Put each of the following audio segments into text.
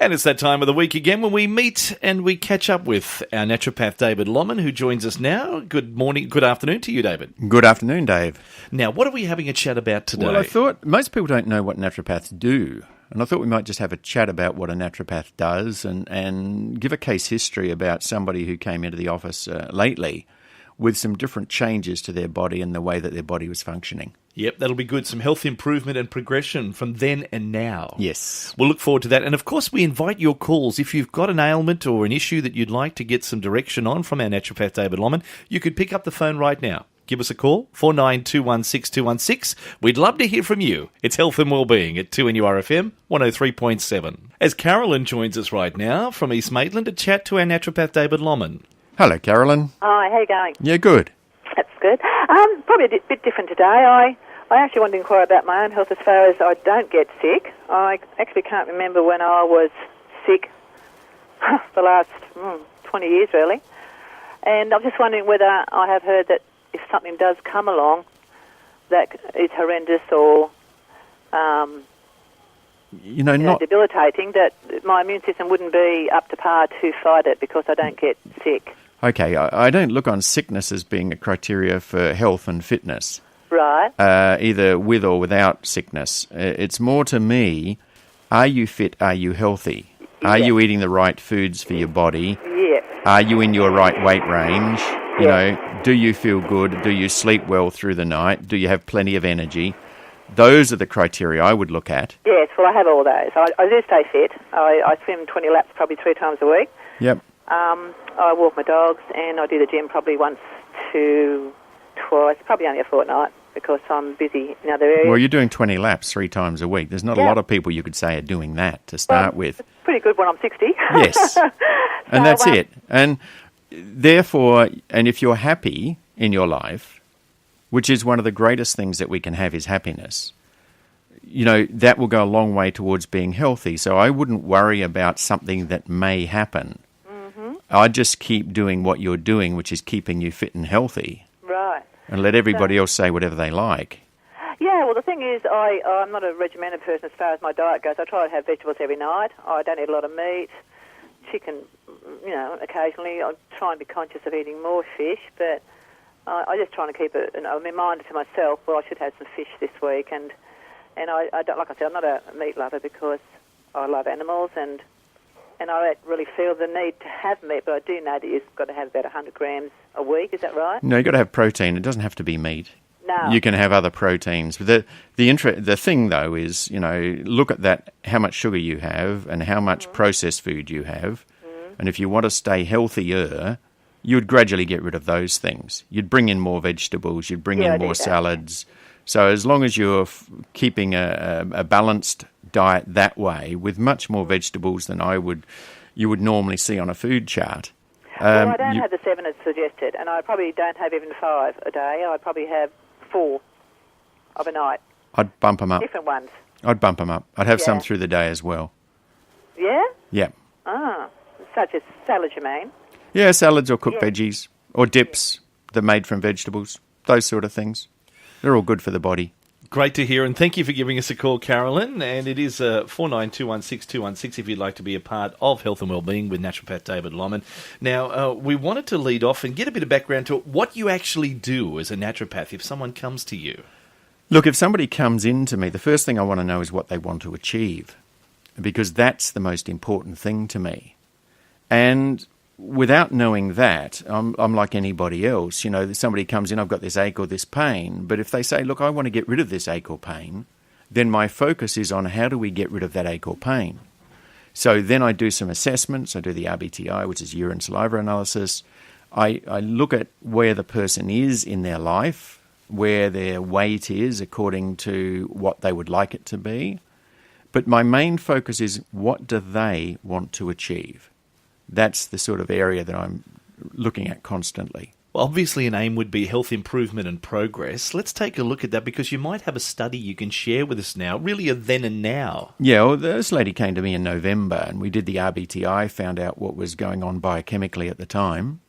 And it's that time of the week again when we meet and we catch up with our naturopath, David Lomman, who joins us now. Good morning, good afternoon to you, David. Good afternoon, Dave. Now, what are we having a chat about today? Well, I thought most people don't know what naturopaths do, and I thought we might just have a chat about what a naturopath does and give a case history about somebody who came into the office lately with some different changes to their body and the way that their body was functioning. Yep, that'll be good. Some health improvement and progression from then and now. Yes. We'll look forward to that. And of course, we invite your calls. If you've got an ailment or an issue that you'd like to get some direction on from our naturopath, David Lomman, you could pick up the phone right now. Give us a call, 49216216. We'd love to hear from you. It's Health and Wellbeing at 2NURFM 103.7. As Carolyn joins us right now from East Maitland to chat to our naturopath, David Lomman. Hello, Carolyn. Hi, how you going? Yeah, good. That's good. Probably a bit different today. I actually want to inquire about my own health as far as I don't get sick. I actually can't remember when I was sick the last 20 years, really. And I'm just wondering whether I have heard that if something does come along that is horrendous or debilitating, that my immune system wouldn't be up to par to fight it because I don't get sick. Okay, I don't look on sickness as being a criteria for health and fitness. Right. Either with or without sickness. It's more to me, are you fit, are you healthy? Are you eating the right foods for your body? Yes. Are you in your right weight range? You know, do you feel good? Do you sleep well through the night? Do you have plenty of energy? Those are the criteria I would look at. Yes, well, I have all those. I do stay fit. I swim 20 laps probably 3 times a week. Yep. I walk my dogs, and I do the gym probably once to twice, probably only a fortnight, because I'm busy in other areas. Well, you're doing 20 laps 3 times a week. There's not a lot of people you could say are doing that to start with. It's pretty good when I'm 60. Yes, and that's it. And therefore, and if you're happy in your life, which is one of the greatest things that we can have is happiness, you know, that will go a long way towards being healthy. So I wouldn't worry about something that may happen. Mm-hmm. I'd just keep doing what you're doing, which is keeping you fit and healthy. Right. And let everybody else say whatever they like. Yeah, well, the thing is, I'm not a regimented person as far as my diet goes. I try to have vegetables every night. I don't eat a lot of meat. Chicken, you know, occasionally. I try and be conscious of eating more fish, but I just trying to keep a reminder to myself, well, I should have some fish this week. And I don't, like I said, I'm not a meat lover because I love animals and I don't really feel the need to have meat, but I do know that you've got to have about 100 grams a week. Is that right? No, you've got to have protein. It doesn't have to be meat. No. You can have other proteins. The thing, though, is, you know, look at that, how much sugar you have and how much processed food you have. And if you want to stay healthier, you would gradually get rid of those things. You'd bring in more vegetables. You'd bring in more salads. So as long as you're keeping a balanced diet that way, with much more vegetables than you would normally see on a food chart. Well, I don't have the 7 as suggested, and I probably don't have even 5 a day. I probably have 4 of a night. I'd bump them up. Different ones. I'd bump them up. I'd have some through the day as well. Yeah? Yeah. Ah, such as salads, you mean? Yeah, salads or cooked veggies or dips that are made from vegetables, those sort of things. They're all good for the body. Great to hear, and thank you for giving us a call, Carolyn. And it is 49216216 if you'd like to be a part of Health and Wellbeing with naturopath David Lomman. Now, we wanted to lead off and get a bit of background to what you actually do as a naturopath if someone comes to you. Look, if somebody comes in to me, the first thing I want to know is what they want to achieve, because that's the most important thing to me. And without knowing that, I'm like anybody else. You know, somebody comes in, I've got this ache or this pain. But if they say, look, I want to get rid of this ache or pain, then my focus is on how do we get rid of that ache or pain. So then I do some assessments. I do the RBTI, which is urine saliva analysis. I look at where the person is in their life, where their weight is according to what they would like it to be. But my main focus is what do they want to achieve? That's the sort of area that I'm looking at constantly. Well, obviously an aim would be health improvement and progress. Let's take a look at that because you might have a study you can share with us now, really a then and now. Yeah, well, this lady came to me in November and we did the RBTI, found out what was going on biochemically at the time,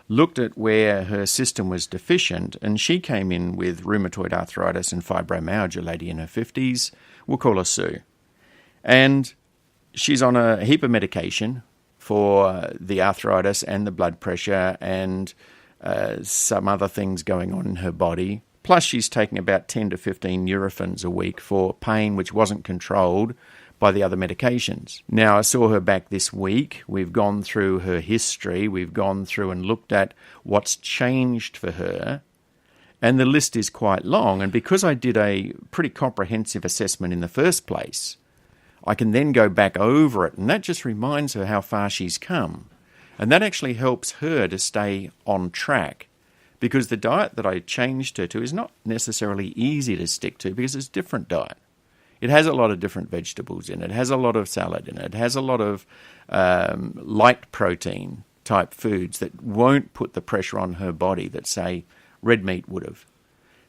looked at where her system was deficient, and she came in with rheumatoid arthritis and fibromyalgia, lady in her 50s. We'll call her Sue. And she's on a heap of medication for the arthritis and the blood pressure and some other things going on in her body. Plus, she's taking about 10 to 15 Nurophens a week for pain which wasn't controlled by the other medications. Now, I saw her back this week. We've gone through her history. We've gone through and looked at what's changed for her. And the list is quite long. And because I did a pretty comprehensive assessment in the first place, I can then go back over it. And that just reminds her how far she's come. And that actually helps her to stay on track. Because the diet that I changed her to is not necessarily easy to stick to because it's a different diet. It has a lot of different vegetables in it. It has a lot of salad in it. It has a lot of light protein type foods that won't put the pressure on her body that, say, red meat would have.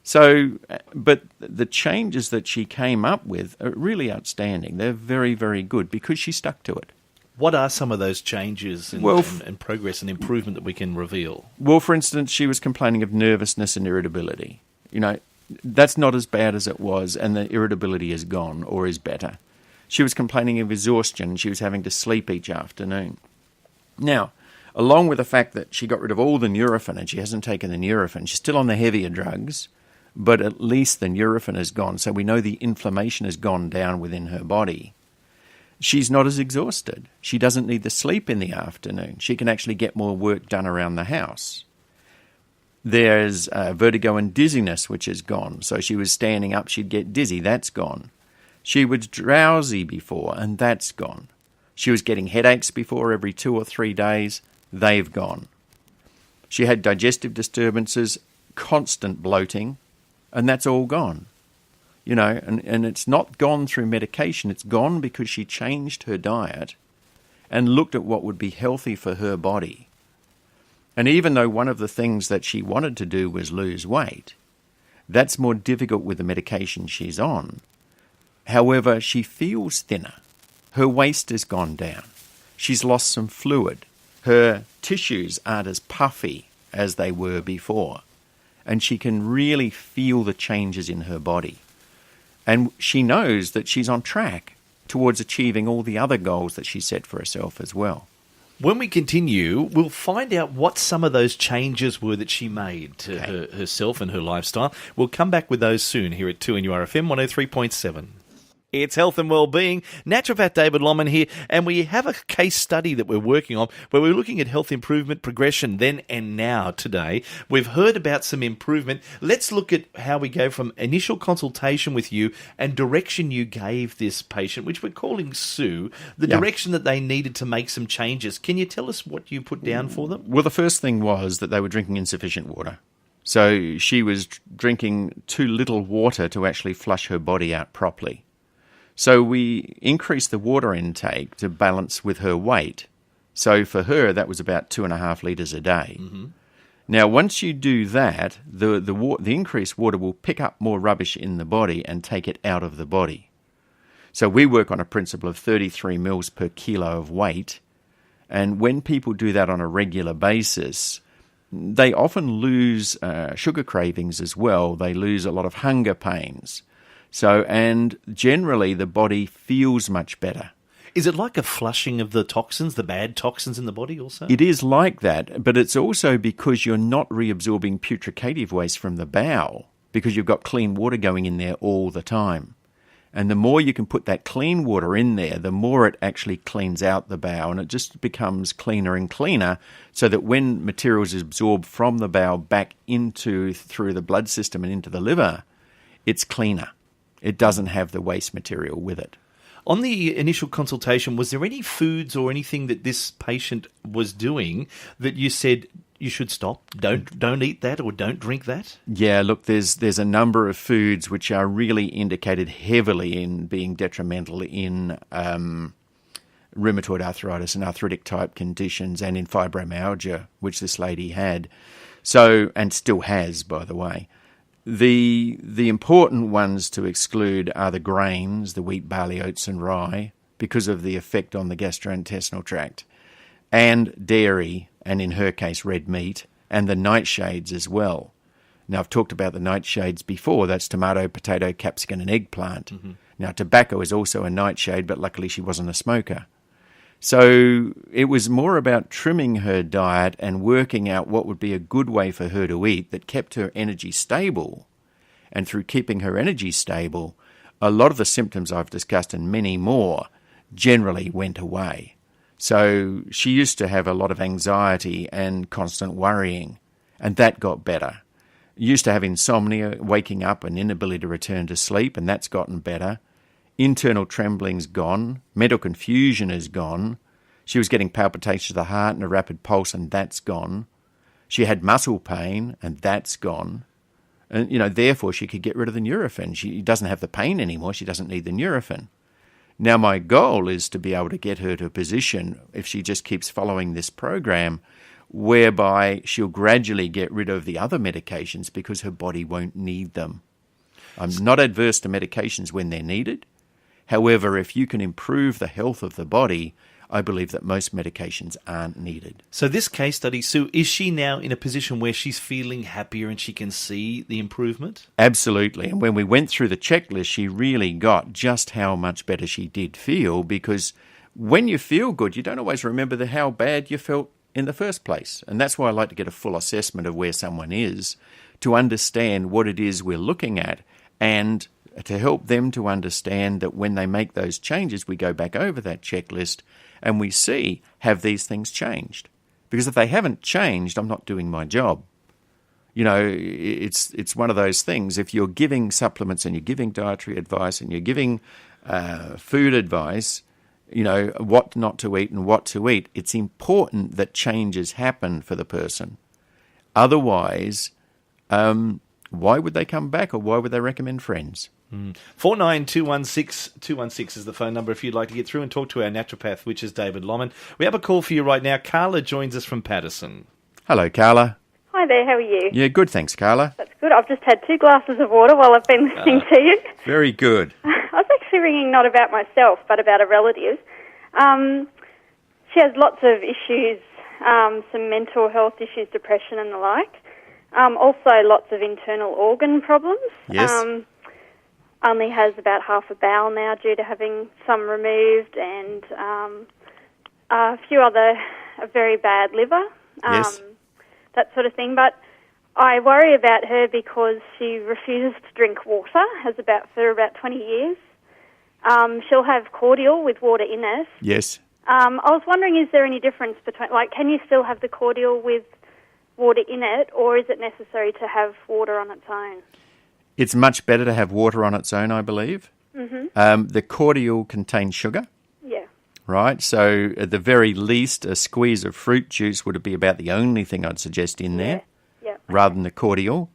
So, but the changes that she came up with are really outstanding. They're very, very good because she stuck to it. What are some of those changes and progress and improvement that we can reveal? Well, for instance, she was complaining of nervousness and irritability. You know, that's not as bad as it was, and the irritability is gone or is better. She was complaining of exhaustion. She was having to sleep each afternoon. Now, along with the fact that she got rid of all the Nurofen and she hasn't taken the Nurofen, she's still on the heavier drugs, but at least the Nurofen is gone, so we know the inflammation has gone down within her body. She's not as exhausted. She doesn't need the sleep in the afternoon. She can actually get more work done around the house. There's vertigo and dizziness, which is gone. So she was standing up, she'd get dizzy. That's gone. She was drowsy before, and that's gone. She was getting headaches before every 2 or 3 days. They've gone. She had digestive disturbances, constant bloating, and that's all gone. You know, and it's not gone through medication. It's gone because she changed her diet and looked at what would be healthy for her body. And even though one of the things that she wanted to do was lose weight, that's more difficult with the medication she's on. However, she feels thinner. Her waist has gone down. She's lost some fluid. Her tissues aren't as puffy as they were before. And she can really feel the changes in her body. And she knows that she's on track towards achieving all the other goals that she set for herself as well. When we continue, we'll find out what some of those changes were that she made to herself and her lifestyle. We'll come back with those soon here at 2NURFM 103.7. It's Health and Wellbeing. Naturopath David Lomman here, and we have a case study that we're working on where we're looking at health improvement progression then and now today. We've heard about some improvement. Let's look at how we go from initial consultation with you and direction you gave this patient, which we're calling Sue, the direction that they needed to make some changes. Can you tell us what you put down for them? Well, the first thing was that they were drinking insufficient water. So she was drinking too little water to actually flush her body out properly. So we increased the water intake to balance with her weight. So for her, that was about 2.5 litres a day. Mm-hmm. Now, once you do that, the increased water will pick up more rubbish in the body and take it out of the body. So we work on a principle of 33 mils per kilo of weight. And when people do that on a regular basis, they often lose sugar cravings as well. They lose a lot of hunger pains. So, and generally the body feels much better. Is it like a flushing of the toxins, the bad toxins in the body also? It is like that, but it's also because you're not reabsorbing putrefacious waste from the bowel because you've got clean water going in there all the time. And the more you can put that clean water in there, the more it actually cleans out the bowel, and it just becomes cleaner and cleaner so that when materials is absorbed from the bowel back through the blood system and into the liver, it's cleaner. It doesn't have the waste material with it. On the initial consultation, was there any foods or anything that this patient was doing that you said you should stop? Don't eat that or don't drink that? Yeah, look, there's a number of foods which are really indicated heavily in being detrimental in rheumatoid arthritis and arthritic type conditions and in fibromyalgia, which this lady had. So, and still has, by the way. The important ones to exclude are the grains, the wheat, barley, oats and rye, because of the effect on the gastrointestinal tract, and dairy, and in her case red meat, and the nightshades as well. Now, I've talked about the nightshades before. That's tomato, potato, capsicum and eggplant. Mm-hmm. Now, tobacco is also a nightshade, but luckily she wasn't a smoker. So it was more about trimming her diet and working out what would be a good way for her to eat that kept her energy stable. And through keeping her energy stable, a lot of the symptoms I've discussed and many more generally went away. So she used to have a lot of anxiety and constant worrying, and that got better. Used to have insomnia, waking up and inability to return to sleep, and that's gotten better. Internal trembling's gone. Mental confusion is gone. She was getting palpitations of the heart and a rapid pulse, and that's gone. She had muscle pain, and that's gone. And, therefore she could get rid of the Nurofen. She doesn't have the pain anymore. She doesn't need the Nurofen. Now my goal is to be able to get her to a position, if she just keeps following this program, whereby she'll gradually get rid of the other medications because her body won't need them. I'm not adverse to medications when they're needed. However, if you can improve the health of the body, I believe that most medications aren't needed. So this case study, Sue, is she now in a position where she's feeling happier and she can see the improvement? Absolutely. And when we went through the checklist, she really got just how much better she did feel, because when you feel good, you don't always remember how bad you felt in the first place. And that's why I like to get a full assessment of where someone is, to understand what it is we're looking at, and to help them to understand that when they make those changes, we go back over that checklist and we see, have these things changed? Because if they haven't changed, I'm not doing my job. It's one of those things. If you're giving supplements and you're giving dietary advice and you're giving food advice, what not to eat and what to eat, it's important that changes happen for the person. Otherwise, why would they come back, or why would they recommend friends? 49216216 is the phone number if you'd like to get through and talk to our naturopath, which is David Lomman. We have a call for you right now. Carla joins us from Patterson. Hello, Carla. Hi there, how are you? Yeah, good, thanks, Carla. That's good. I've just had 2 glasses of water while I've been listening to you. Very good. I was actually ringing not about myself, but about a relative. She has lots of issues, some mental health issues, depression and the like. Also lots of internal organ problems. Yes. Only has about half a bowel now due to having some removed, and a few other, a very bad liver, Yes. that sort of thing. But I worry about her because she refuses to drink water, for about 20 years. She'll have cordial with water in it. Yes. I was wondering, is there any difference between, can you still have the cordial with water in it, or is it necessary to have water on its own? It's much better to have water on its own, I believe. Mm-hmm. The cordial contains sugar. Yeah. Right? So at the very least, a squeeze of fruit juice would be about the only thing I'd suggest in there, Yeah. rather than the cordial.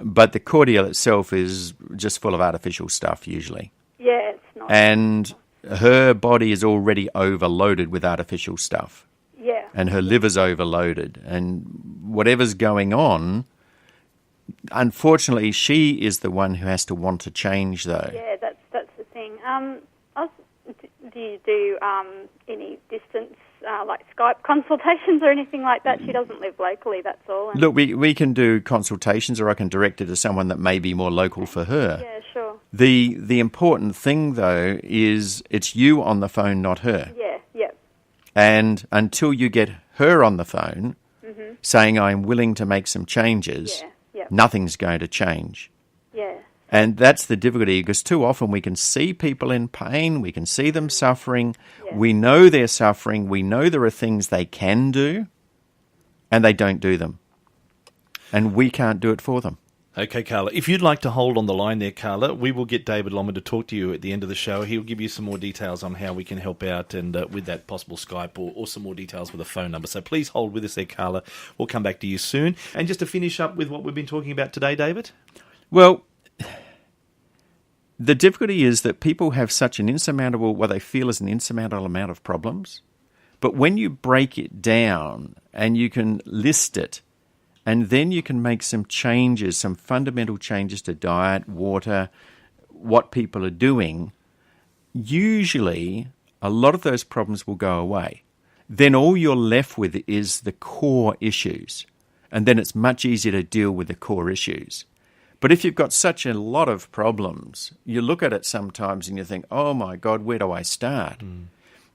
But the cordial itself is just full of artificial stuff, usually. Yeah, it's not. And her body is already overloaded with artificial stuff. Yeah. And her liver's overloaded. And whatever's going on, unfortunately, she is the one who has to want to change, though. Yeah, that's the thing. Do you do any distance, like Skype consultations or anything like that? She doesn't live locally, that's all. And Look, we can do consultations, or I can direct her to someone that may be more local for her. yeah, sure. The important thing, though, is it's you on the phone, not her. Yeah, yeah. And until you get her on the phone saying, I'm willing to make some changes, Yeah. nothing's going to change. Yeah. And that's the difficulty, because too often we can see people in pain, we can see them suffering, we know they're suffering, we know there are things they can do, and they don't do them. And we can't do it for them. Okay, Carla, if you'd like to hold on the line there, Carla, we will get David Lomman to talk to you at the end of the show. He'll give you some more details on how we can help out, and with that possible Skype, or some more details with a phone number. So please hold with us there, Carla. We'll come back to you soon. And just to finish up with what we've been talking about today, David? Well, the difficulty is that people have such an insurmountable, what they feel is an insurmountable amount of problems. But when you break it down and you can list it, and then you can make some changes, some fundamental changes to diet, water, what people are doing, usually a lot of those problems will go away. Then all you're left with is the core issues. And then it's much easier to deal with the core issues. But if you've got such a lot of problems, you look at it sometimes and you think, oh my God, where do I start?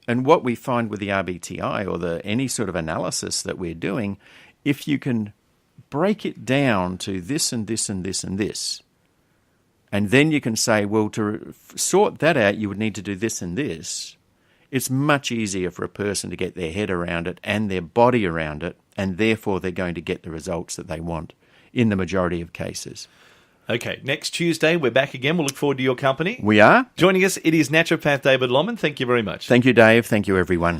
And what we find with the RBTI or any sort of analysis that we're doing, if you can break it down to this and this and this and this, and then you can say, well, to sort that out, you would need to do this and this, it's much easier for a person to get their head around it and their body around it, and therefore they're going to get the results that they want in the majority of cases. Okay, next Tuesday, we're back again. We'll look forward to your company. We are. Joining us, it is Naturopath David Lomman. Thank you very much. Thank you, Dave. Thank you, everyone.